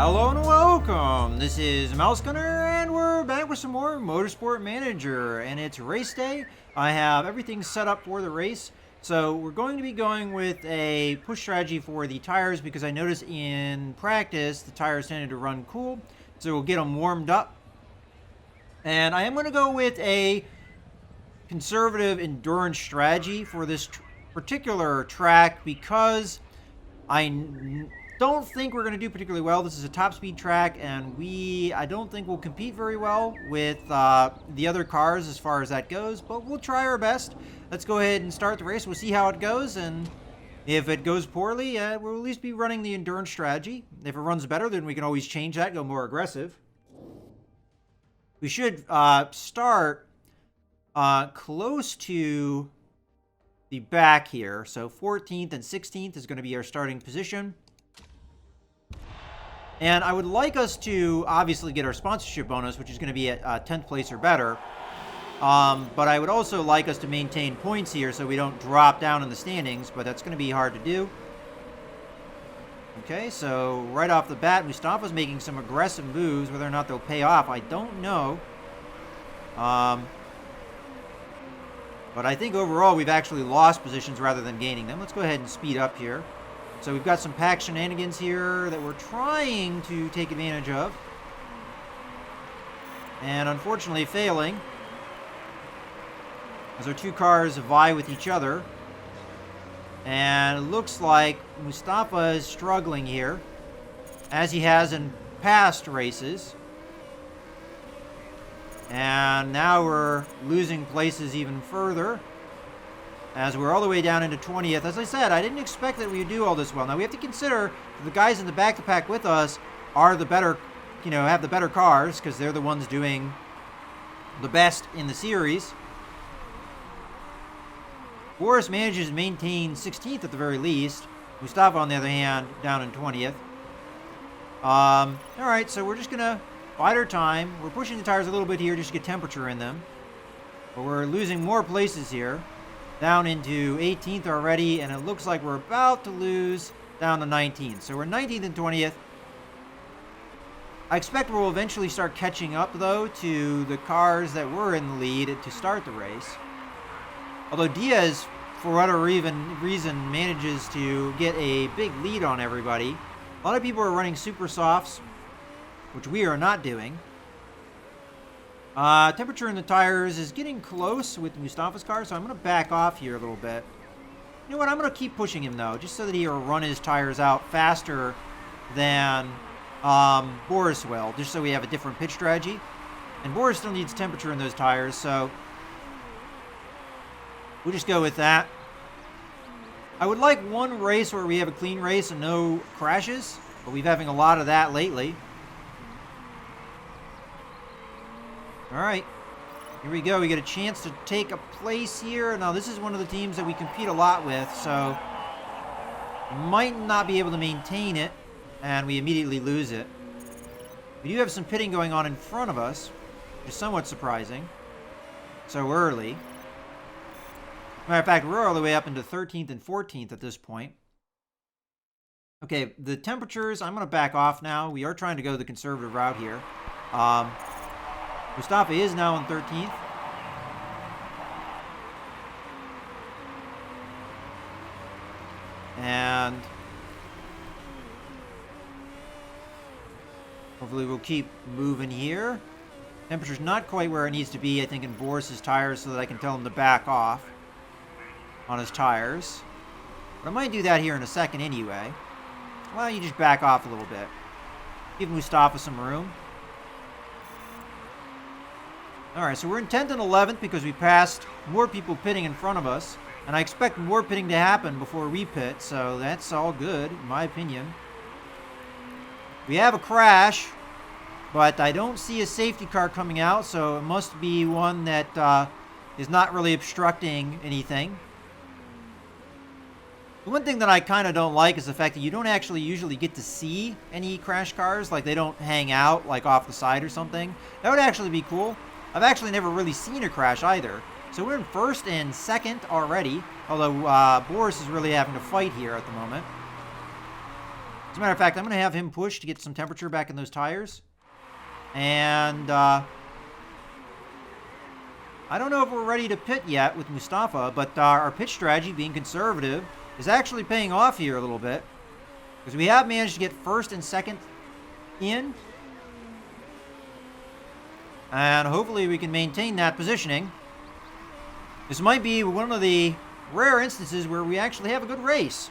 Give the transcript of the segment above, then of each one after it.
Hello and welcome. This is Mouse Gunner, and we're back with some more Motorsport Manager, and it's race day. I have everything set up for the race, so we're going to be going with a push strategy for the tires because I noticed in practice the tires tended to run cool, so we'll get them warmed up. And I am going to go with a conservative endurance strategy for this particular track because I don't think we're going to do particularly well. This is a top speed track, and I don't think we'll compete very well with the other cars as far as that goes, but we'll try our best. Let's go ahead and start the race. We'll see how it goes, and if it goes poorly, we'll at least be running the endurance strategy. If it runs better, then we can always change that, go more aggressive. We should start close to the back here. So 14th and 16th is going to be our starting position. And I would like us to obviously get our sponsorship bonus, which is going to be at 10th place or better. But I would also like us to maintain points here so we don't drop down in the standings, but that's going to be hard to do. Okay, so right off the bat, Mustafa's making some aggressive moves. Whether or not they'll pay off, I don't know. But I think overall we've actually lost positions rather than gaining them. Let's go ahead and speed up here. So we've got some pack shenanigans here that we're trying to take advantage of. And unfortunately failing, as our two cars vie with each other. And it looks like Mustafa is struggling here, as he has in past races. And now we're losing places even further, as we're all the way down into 20th. As I said, I didn't expect that we would do all this well. Now we have to consider that the guys in the back of the pack with us are the better, have the better cars, because they're the ones doing the best in the series. Boris manages to maintain 16th at the very least. Mustafa, on the other hand, down in 20th. Alright, so we're just going to bide our time. We're pushing the tires a little bit here just to get temperature in them. But we're losing more places here. Down into 18th already, and it looks like we're about to lose down to 19th. So we're 19th and 20th. I expect we'll eventually start catching up, though, to the cars that were in the lead to start the race. Although Diaz, for whatever reason, manages to get a big lead on everybody. A lot of people are running super softs, which we are not doing. Temperature in the tires is getting close with Mustafa's car, so I'm going to back off here a little bit. You know what? I'm going to keep pushing him, though, just so that he'll run his tires out faster than Boris will, just so we have a different pitch strategy. And Boris still needs temperature in those tires, so we'll just go with that. I would like one race where we have a clean race and no crashes, but we've been having a lot of that lately. Alright, here we go. We get a chance to take a place here. Now, this is one of the teams that we compete a lot with, so we might not be able to maintain it, and we immediately lose it. We do have some pitting going on in front of us, which is somewhat surprising. So early. Matter of fact, we're all the way up into 13th and 14th at this point. Okay, the temperatures, I'm going to back off now. We are trying to go the conservative route here. Mustafa is now in 13th. And hopefully we'll keep moving here. Temperature's not quite where it needs to be, I think, in Boris's tires, so that I can tell him to back off on his tires. But I might do that here in a second anyway. Why don't you just back off a little bit? Give Mustafa some room. Alright, so we're in 10th and 11th because we passed more people pitting in front of us. And I expect more pitting to happen before we pit, so that's all good, in my opinion. We have a crash, but I don't see a safety car coming out, so it must be one that is not really obstructing anything. The one thing that I kind of don't like is the fact that you don't actually usually get to see any crash cars, like they don't hang out like off the side or something. That would actually be cool. I've actually never really seen a crash either. So we're in first and second already, although Boris is really having to fight here at the moment. As a matter of fact, I'm going to have him push to get some temperature back in those tires. And I don't know if we're ready to pit yet with Mustafa, but our pit strategy, being conservative, is actually paying off here a little bit. Because we have managed to get first and second in. And hopefully we can maintain that positioning. This might be one of the rare instances where we actually have a good race.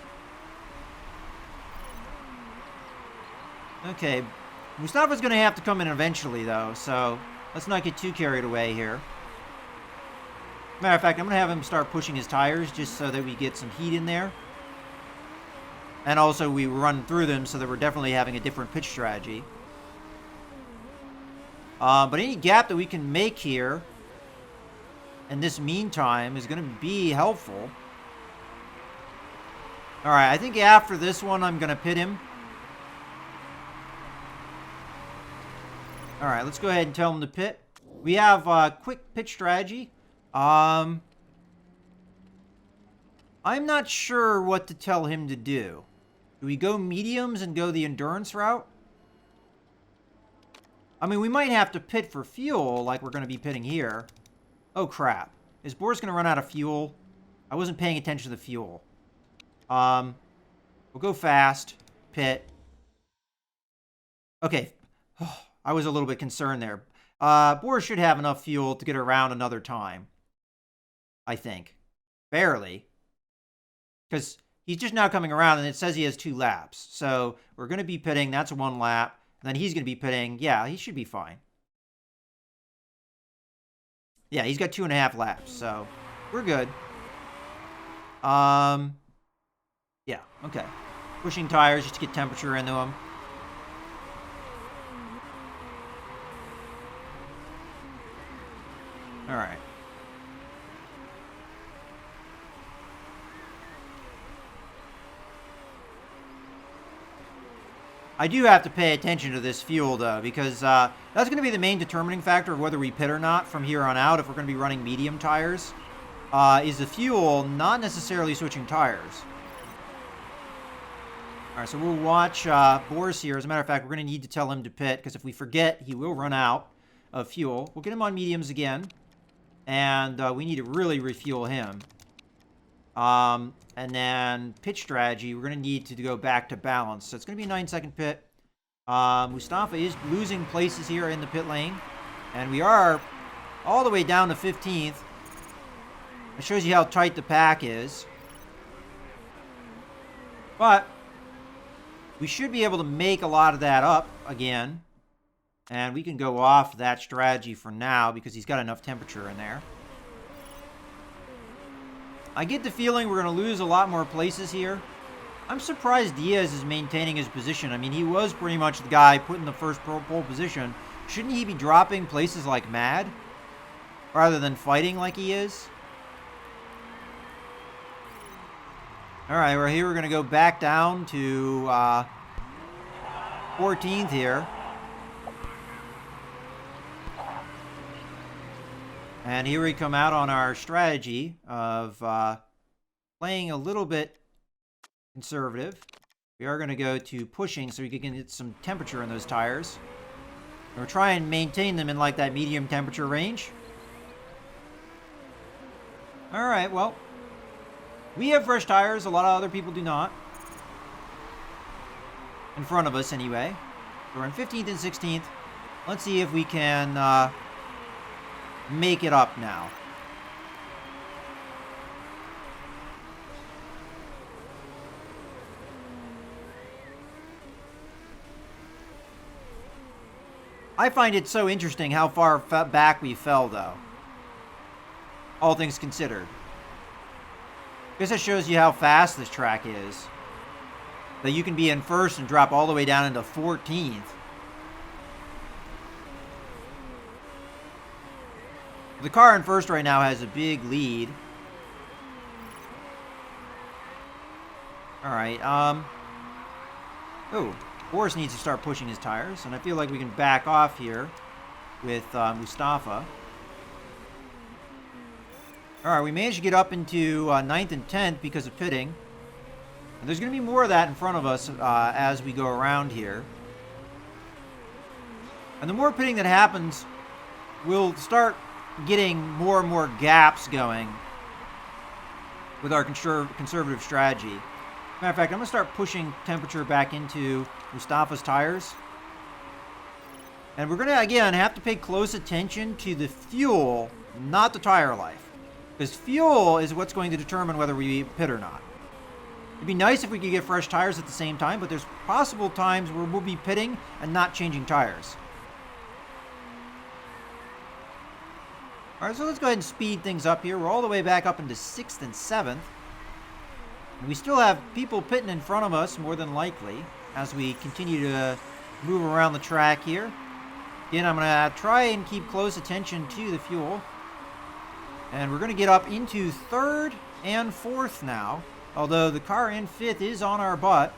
Okay, Mustafa's going to have to come in eventually, though, so let's not get too carried away here. Matter of fact, I'm going to have him start pushing his tires just so that we get some heat in there. And also we run through them so that we're definitely having a different pitch strategy. But any gap that we can make here in this meantime is going to be helpful. Alright, I think after this one I'm going to pit him. Alright, let's go ahead and tell him to pit. We have a quick pitch strategy. I'm not sure what to tell him to do. Do we go mediums and go the endurance route? I mean, we might have to pit for fuel like we're going to be pitting here. Oh, crap. Is Boris going to run out of fuel? I wasn't paying attention to the fuel. We'll go fast. Pit. Okay. I was a little bit concerned there. Boris should have enough fuel to get around another time. I think. Barely. Because he's just now coming around and it says he has 2 laps. So we're going to be pitting. That's 1 lap. And then he's going to be pitting. Yeah, he should be fine. Yeah, he's got 2.5 laps. So we're good. Yeah, okay. Pushing tires just to get temperature into them. All right. I do have to pay attention to this fuel, though, because that's going to be the main determining factor of whether we pit or not from here on out if we're going to be running medium tires, is the fuel, not necessarily switching tires. All right, so we'll watch Boris here. As a matter of fact, we're going to need to tell him to pit, because if we forget, he will run out of fuel. We'll get him on mediums again, and we need to really refuel him. And then pitch strategy, we're going to need to go back to balance. So it's going to be a 9-second pit. Mustafa is losing places here in the pit lane. And we are all the way down to 15th. It shows you how tight the pack is. But we should be able to make a lot of that up again. And we can go off that strategy for now because he's got enough temperature in there. I get the feeling we're going to lose a lot more places here. I'm surprised Diaz is maintaining his position. I mean, he was pretty much the guy put in the first pole position. Shouldn't he be dropping places like mad? Rather than fighting like he is? Alright, we're here. We're going to go back down to 14th here. And here we come out on our strategy of playing a little bit conservative. We are going to go to pushing so we can get some temperature in those tires. And we're trying to maintain them in like that medium temperature range. Alright, well, we have fresh tires. A lot of other people do not. In front of us, anyway. We're in 15th and 16th. Let's see if we can make it up now. I find it so interesting how far back we fell, though. All things considered. I guess that shows you how fast this track is. That you can be in first and drop all the way down into 14th. The car in first right now has a big lead. Alright, oh, Boris needs to start pushing his tires, and I feel like we can back off here with Mustafa. Alright, we managed to get up into 9th and 10th because of pitting. And there's going to be more of that in front of us as we go around here. And the more pitting that happens, we'll start getting more and more gaps going with our conservative strategy. Matter of fact, I'm going to start pushing temperature back into Mustafa's tires. And we're going to, again, have to pay close attention to the fuel, not the tire life. Because fuel is what's going to determine whether we pit or not. It'd be nice if we could get fresh tires at the same time, but there's possible times where we'll be pitting and not changing tires. All right, so let's go ahead and speed things up here. We're all the way back up into 6th and 7th. And we still have people pitting in front of us, more than likely, as we continue to move around the track here. Again, I'm going to try and keep close attention to the fuel. And we're going to get up into 3rd and 4th now, although the car in 5th is on our butt.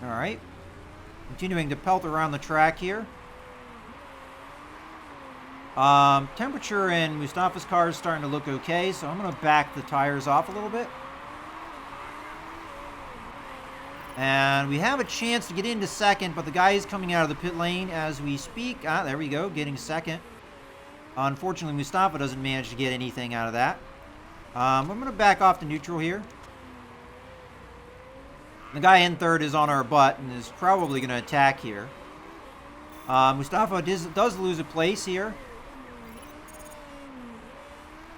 All right, continuing to pelt around the track here. Temperature in Mustafa's car is starting to look okay, so I'm going to back the tires off a little bit. And we have a chance to get into 2nd, but the guy is coming out of the pit lane as we speak. There we go, getting 2nd. Unfortunately, Mustafa doesn't manage to get anything out of that. I'm going to back off to neutral here. The guy in 3rd is on our butt and is probably going to attack here. Mustafa does lose a place here.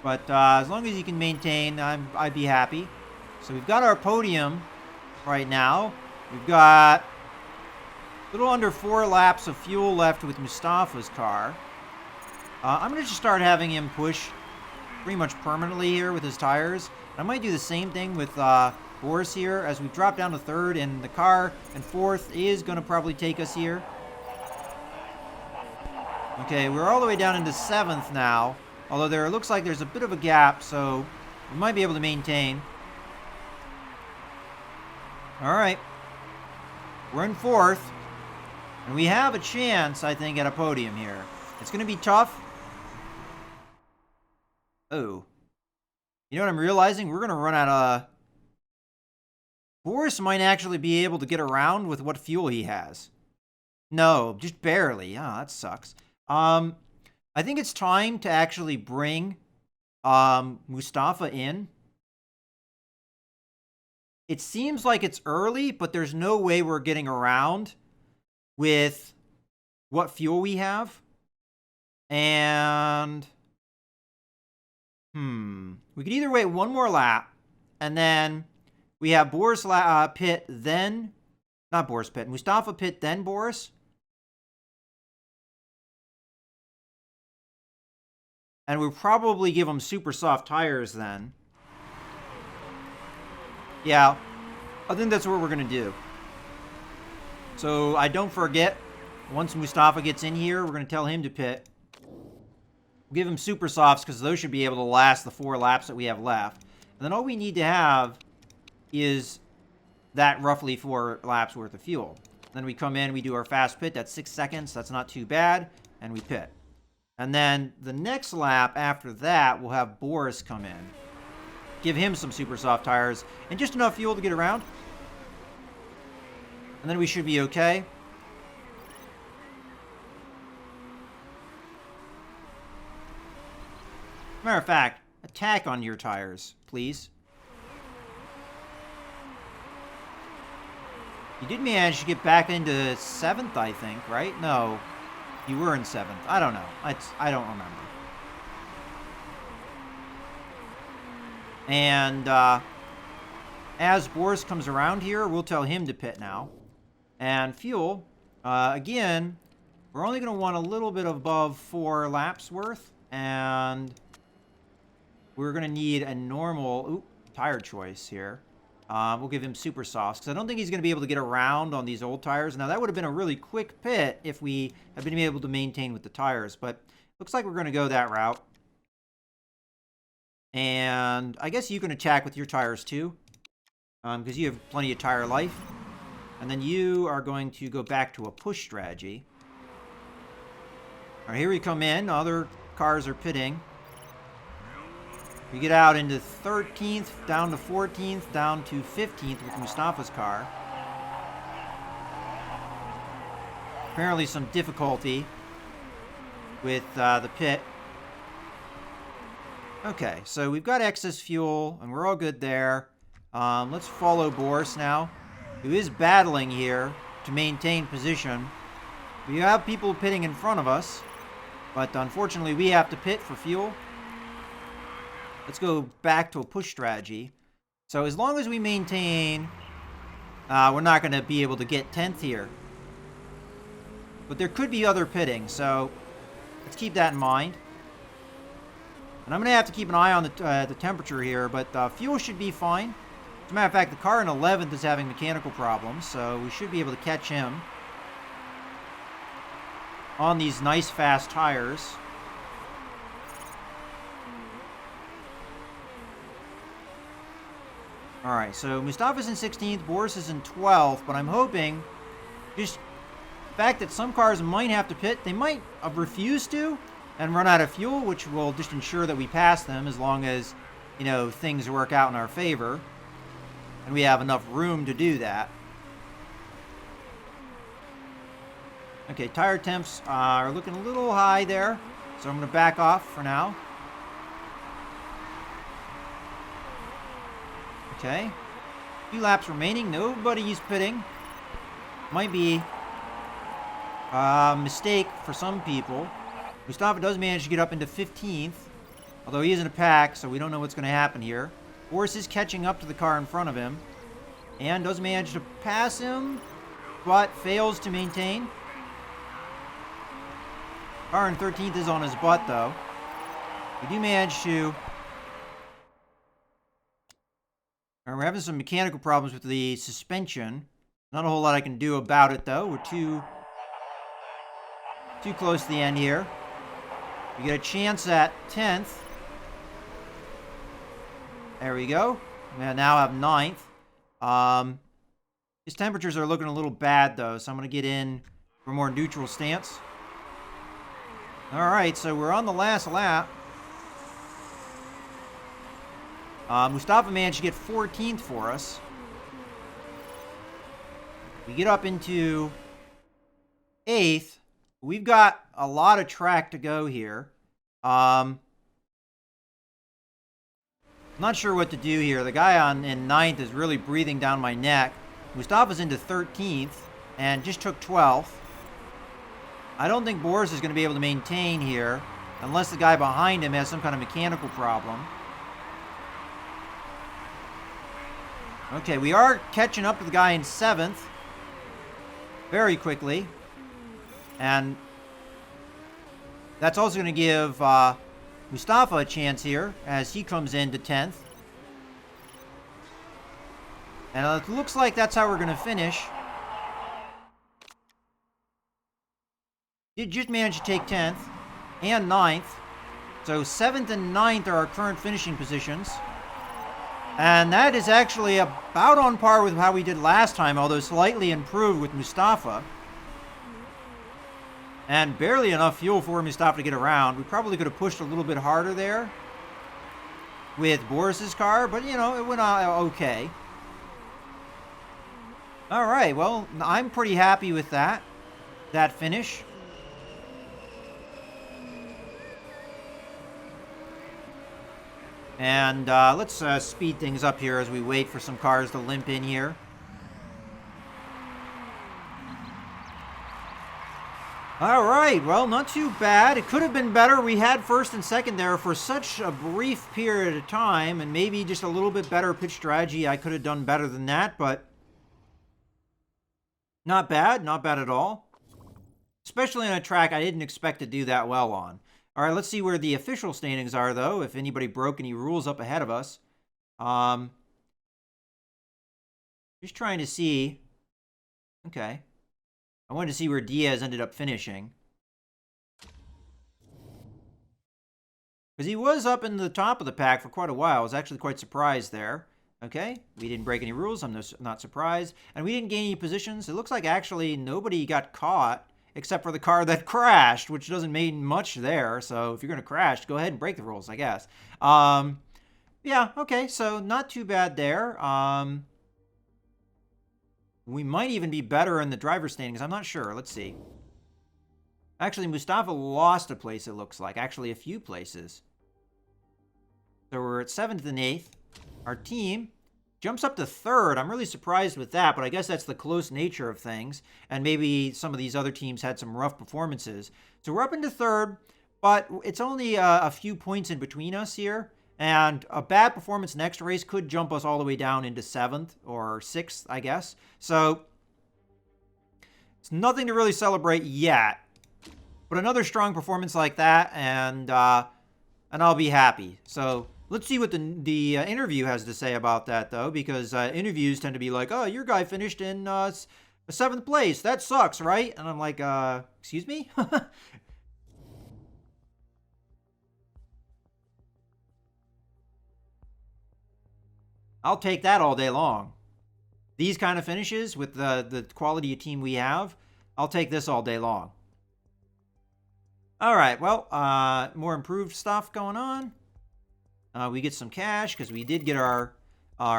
But as long as he can maintain, I'd be happy. So we've got our podium right now. We've got a little under 4 laps of fuel left with Mustafa's car. I'm going to just start having him push pretty much permanently here with his tires. I might do the same thing with Boris here as we drop down to 3rd, and the car in 4th is going to probably take us here. Okay, we're all the way down into 7th now. Although there looks like there's a bit of a gap, so we might be able to maintain. All right. We're in 4th. And we have a chance, I think, at a podium here. It's going to be tough. Oh. You know what I'm realizing? We're going to run out of... Boris might actually be able to get around with what fuel he has. No, just barely. Oh, that sucks. I think it's time to actually bring Mustafa in. It seems like it's early, but there's no way we're getting around with what fuel we have. And we could either wait one more lap, and then we have Boris pit, then not Boris pit, Mustafa pit, then Boris. And we'll probably give them super soft tires then. Yeah, I think that's what we're going to do. So I don't forget, once Mustafa gets in here, we're going to tell him to pit. We'll give him super softs because those should be able to last the 4 laps that we have left. And then all we need to have is that roughly 4 laps worth of fuel. Then we come in, we do our fast pit. That's 6 seconds. That's not too bad. And we pit. And then the next lap after that, we'll have Boris come in. Give him some super soft tires and just enough fuel to get around. And then we should be okay. Matter of fact, attack on your tires, please. You did manage to get back into 7th, I think, right? No. You were in 7th. I don't know. I don't remember. And as Boris comes around here, we'll tell him to pit now. And fuel, again, we're only going to want a little bit above 4 laps worth. And we're going to need a normal tire choice here. We'll give him super softs because I don't think he's going to be able to get around on these old tires. Now, that would have been a really quick pit if we had been able to maintain with the tires, but looks like we're going to go that route. And I guess you can attack with your tires too because you have plenty of tire life. And then you are going to go back to a push strategy. All right, here we come in. Other cars are pitting. We get out into 13th, down to 14th, down to 15th with Mustafa's car. Apparently some difficulty with the pit. Okay, so we've got excess fuel, and we're all good there. Let's follow Boris now, who is battling here to maintain position. We have people pitting in front of us, but unfortunately we have to pit for fuel. Let's go back to a push strategy. So as long as we maintain, we're not going to be able to get 10th here. But there could be other pitting, so let's keep that in mind. And I'm going to have to keep an eye on the temperature here, but fuel should be fine. As a matter of fact, the car in 11th is having mechanical problems, so we should be able to catch him on these nice fast tires. Alright, so Mustafa's in 16th, Boris is in 12th, but I'm hoping just the fact that some cars might have to pit, they might refuse to and run out of fuel, which will just ensure that we pass them as long as, you know, things work out in our favor. And we have enough room to do that. Okay, tire temps are looking a little high there, so I'm going to back off for now. Okay. 2 laps remaining. Nobody's pitting. Might be a mistake for some people. Mustafa does manage to get up into 15th, although he is in a pack, so we don't know what's going to happen here. Boris is catching up to the car in front of him and does manage to pass him, but fails to maintain. Car in 13th is on his butt, though. We do manage to... We're having some mechanical problems with the suspension. Not a whole lot I can do about it, though. We're too close to the end here. We get a chance at 10th. There we go. We now have 9th. His temperatures are looking a little bad, though, so I'm going to get in for a more neutral stance. Alright, so we're on the last lap. Mustafa managed to get 14th for us. We get up into 8th. We've got a lot of track to go here. I'm not sure what to do here. The guy in 9th is really breathing down my neck. Mustafa's into 13th and just took 12th. I don't think Boris is going to be able to maintain here unless the guy behind him has some kind of mechanical problem. Okay, we are catching up to the guy in 7th very quickly. And that's also going to give Mustafa a chance here as he comes into 10th. And it looks like that's how we're going to finish. Did just manage to take 10th and 9th. So 7th and 9th are our current finishing positions. And that is actually about on par with how we did last time, although slightly improved with Mustafa. And barely enough fuel for Mustafa to get around. We probably could have pushed a little bit harder there with Boris's car, but, you know, it went okay. All right, well, I'm pretty happy with that finish. And let's speed things up here as we wait for some cars to limp in here. All right, well, not too bad. It could have been better. We had first and second there for such a brief period of time, and maybe just a little bit better pitch strategy. I could have done better than that, but not bad at all. Especially on a track I didn't expect to do that well on. All right, let's see where the official standings are, though, if anybody broke any rules up ahead of us. Just trying to see. Okay. I wanted to see where Diaz ended up finishing. Because he was up in the top of the pack for quite a while. I was actually quite surprised there. Okay, we didn't break any rules. I'm not surprised. And we didn't gain any positions. It looks like actually nobody got caught except for the car that crashed, which doesn't mean much there. So if you're going to crash, go ahead and break the rules, I guess. Yeah, okay, so not too bad there. We might even be better in the driver's standings. I'm not sure. Let's see. Actually, Mustafa lost a place, it looks like. Actually, a few places. So we're at 7th and 8th. Our team jumps up to 3rd. I'm really surprised with that, but I guess that's the close nature of things. And maybe some of these other teams had some rough performances. So we're up into 3rd, but it's only a few points in between us here. And a bad performance next race could jump us all the way down into 7th or 6th, I guess. So it's nothing to really celebrate yet. But another strong performance like that, and I'll be happy. So let's see what the interview has to say about that, though, because interviews tend to be like, "Oh, your guy finished in 7th place. That sucks, right?" And I'm like, "Excuse me." I'll take that all day long. These kind of finishes with the quality of team we have, I'll take this all day long. All right, well, more improved stuff going on. We get some cash because we did get our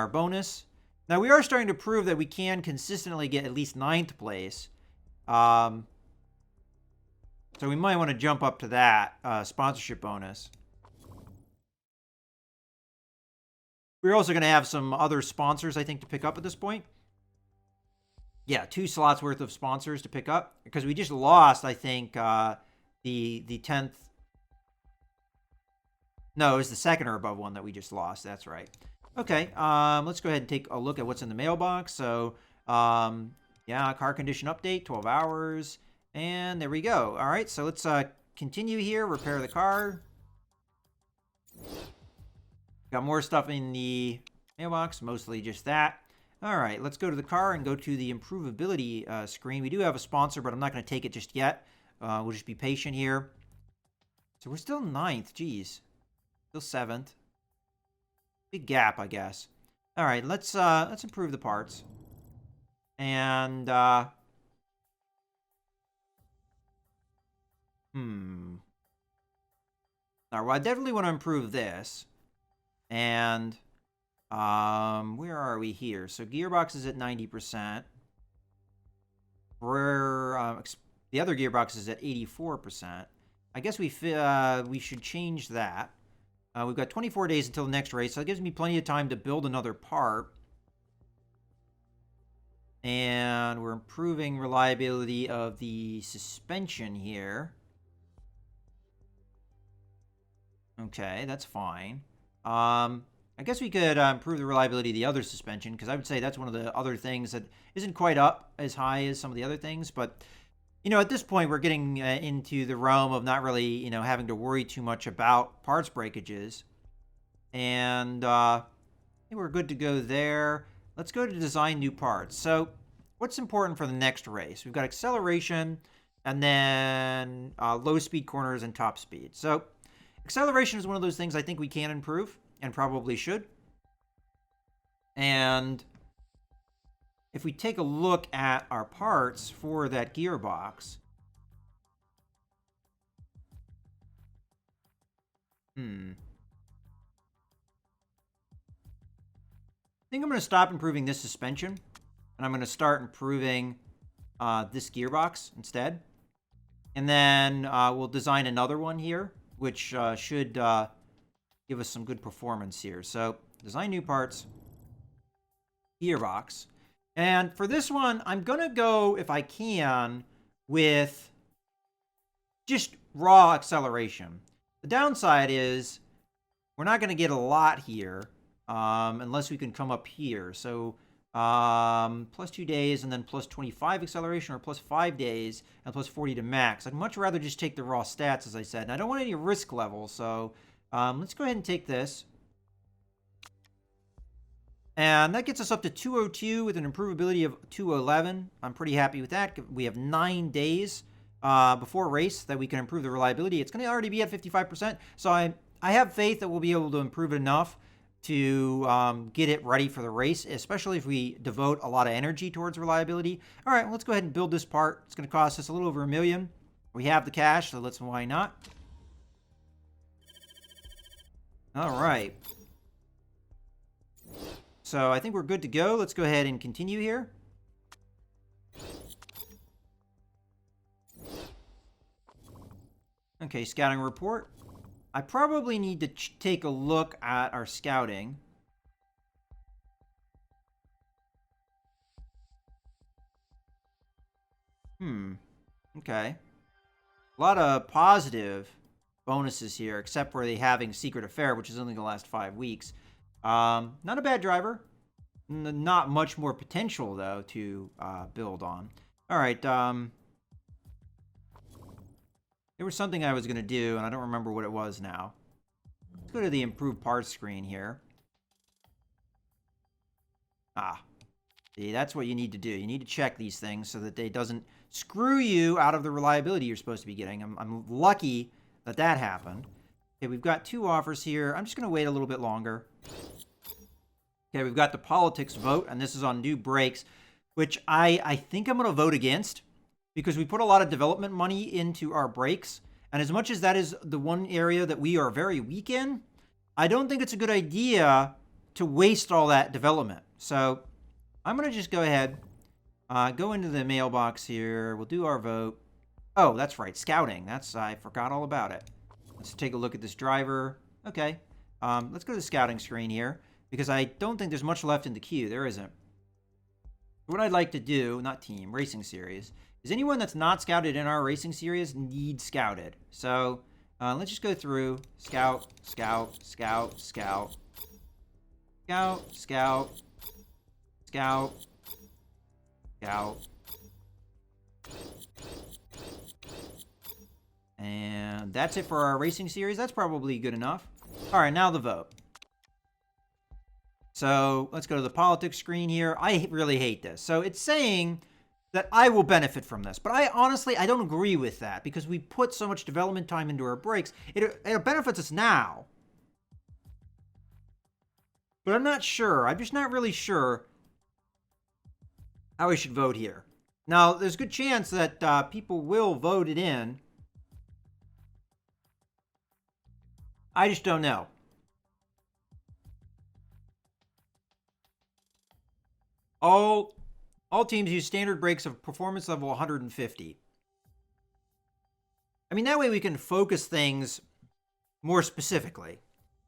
bonus. Now, we are starting to prove that we can consistently get at least 9th place. So we might want to jump up to that sponsorship bonus. We're also going to have some other sponsors, I think, to pick up at this point. Yeah, 2 slots worth of sponsors to pick up because we just lost, I think, the 10th. No, it was the 2nd or above one that we just lost. That's right. Okay, let's go ahead and take a look at what's in the mailbox. So, yeah, car condition update, 12 hours. And there we go. All right, so let's continue here, repair the car. Got more stuff in the mailbox, mostly just that. All right, let's go to the car and go to the improvability screen. We do have a sponsor, but I'm not going to take it just yet. We'll just be patient here. So we're still 9th. Geez. Still 7th. Big gap, I guess. All right, let's improve the parts. And All right, well, I definitely want to improve this. And where are we here? So gearbox is at 90%. The other gearbox is at 84%. I guess we should change that. We've got 24 days until the next race, so that gives me plenty of time to build another part. And we're improving reliability of the suspension here. Okay, that's fine. I guess we could improve the reliability of the other suspension, because I would say that's one of the other things that isn't quite up as high as some of the other things. But, at this point, we're getting into the realm of not really, having to worry too much about parts breakages. And I think we're good to go there. Let's go to design new parts. So what's important for the next race? We've got acceleration and then low speed corners and top speed. So acceleration is one of those things I think we can improve and probably should. And if we take a look at our parts for that gearbox, I think I'm going to stop improving this suspension, and I'm going to start improving this gearbox instead. And then we'll design another one here, which should give us some good performance here. So design new parts, gearbox. And for this one, I'm going to go, if I can, with just raw acceleration. The downside is we're not going to get a lot here unless we can come up here. So plus 2 days and then plus 25 acceleration, or plus 5 days and plus 40 to max. I'd much rather just take the raw stats, as I said. And I don't want any risk level, so let's go ahead and take this. And that gets us up to 202 with an improvability of 211. I'm pretty happy with that. We have 9 days before race that we can improve the reliability. It's going to already be at 55%. So I have faith that we'll be able to improve it enough to get it ready for the race, especially if we devote a lot of energy towards reliability. All right, well, let's go ahead and build this part. It's going to cost us a little over $1 million. We have the cash, so why not? All right. so I think we're good to go. Let's go ahead and continue here. Okay, scouting report. I probably need to take a look at our scouting. Okay. A lot of positive bonuses here, except for the having Secret Affair, which is only the last 5 weeks. Not a bad driver. Not much more potential, though, to build on. All right. There was something I was going to do, and I don't remember what it was now. Let's go to the improved parts screen here. See, that's what you need to do. You need to check these things so that they doesn't screw you out of the reliability you're supposed to be getting. I'm lucky that that happened. Okay, we've got 2 offers here. I'm just going to wait a little bit longer. Okay, we've got the politics vote, and this is on new brakes, which I think I'm going to vote against because we put a lot of development money into our brakes. And as much as that is the one area that we are very weak in, I don't think it's a good idea to waste all that development. So I'm going to just go ahead, go into the mailbox here. We'll do our vote. Oh, that's right. Scouting. I forgot all about it. Let's take a look at this driver. Okay. Let's go to the scouting screen here because I don't think there's much left in the queue. There isn't. What I'd like to do, not team, racing series, is anyone that's not scouted in our racing series needs scouted. So let's just go through scout, scout, scout, scout, scout, scout, scout, scout. And that's it for our racing series. That's probably good enough. All right, now the vote. So let's go to the politics screen here. I really hate this. So it's saying that I will benefit from this. But I don't agree with that because we put so much development time into our brakes. It benefits us now. But I'm not sure. I'm just not really sure how we should vote here. Now, there's a good chance that people will vote it in. I just don't know. All teams use standard brakes of performance level 150. I mean, that way we can focus things more specifically.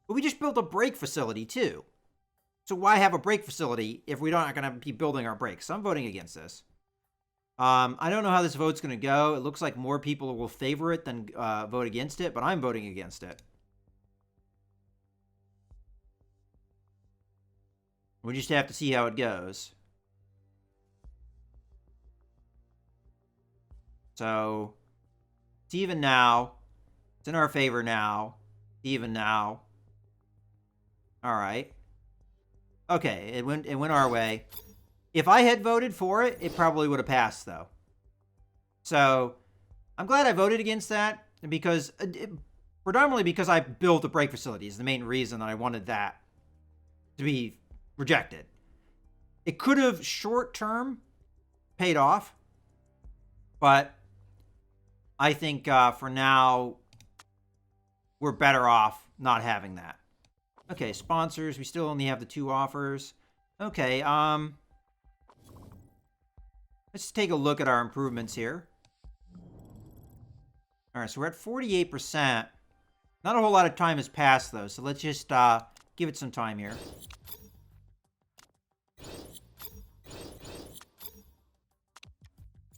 But we just built a brake facility, too. So why have a brake facility if we're not going to be building our brakes? So I'm voting against this. I don't know how this vote's going to go. It looks like more people will favor it than vote against it, but I'm voting against it. We just have to see how it goes. So, it's even now. It's in our favor now. Even now. All right. Okay, it went our way. If I had voted for it, it probably would have passed, though. So, I'm glad I voted against that because, predominantly because I built the brake facility is the main reason that I wanted that to be rejected. It could have short-term paid off, but I think for now, we're better off not having that. Okay, sponsors. We still only have the 2 offers. Okay, let's take a look at our improvements here. All right, so we're at 48%. Not a whole lot of time has passed, though, so let's just give it some time here.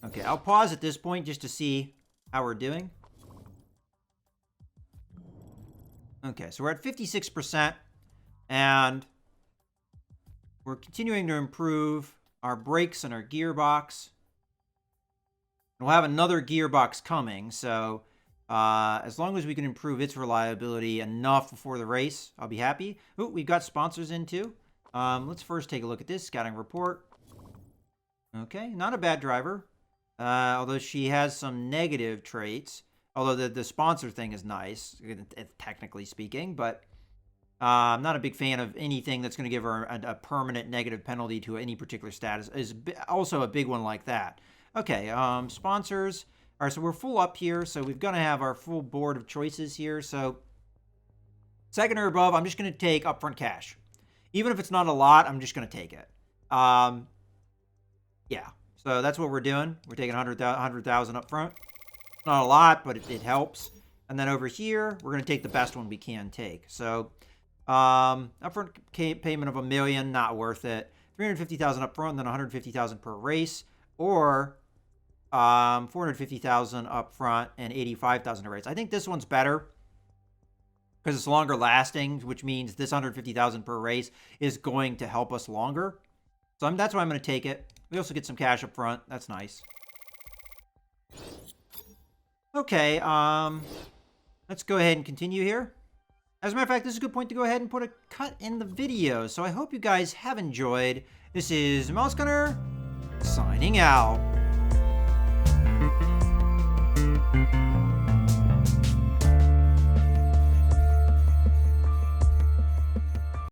Okay, I'll pause at this point just to see how we're doing. Okay, so we're at 56%, and we're continuing to improve our brakes and our gearbox. We'll have another gearbox coming, so as long as we can improve its reliability enough before the race, I'll be happy. Ooh, we've got sponsors in too. Let's first take a look at this scouting report. Okay, not a bad driver. Although she has some negative traits. Although the sponsor thing is nice, technically speaking. But I'm not a big fan of anything that's going to give her a permanent negative penalty to any particular status. Is also a big one like that. Okay, sponsors. All right, so we're full up here. So we're going to have our full board of choices here. So second or above, I'm just going to take upfront cash. Even if it's not a lot, I'm just going to take it. Yeah. So that's what we're doing. We're taking 100,000 up front. Not a lot, but it helps. And then over here, we're going to take the best one we can take. So upfront payment of $1 million, not worth it. 350,000 up front, then 150,000 per race, or 450,000 up front and 85,000 a race. I think this one's better because it's longer lasting, which means this 150,000 per race is going to help us longer. So that's why I'm going to take it. We also get some cash up front. That's nice. Okay, let's go ahead and continue here. As a matter of fact, this is a good point to go ahead and put a cut in the video. So I hope you guys have enjoyed. This is Mouse Gunner signing out.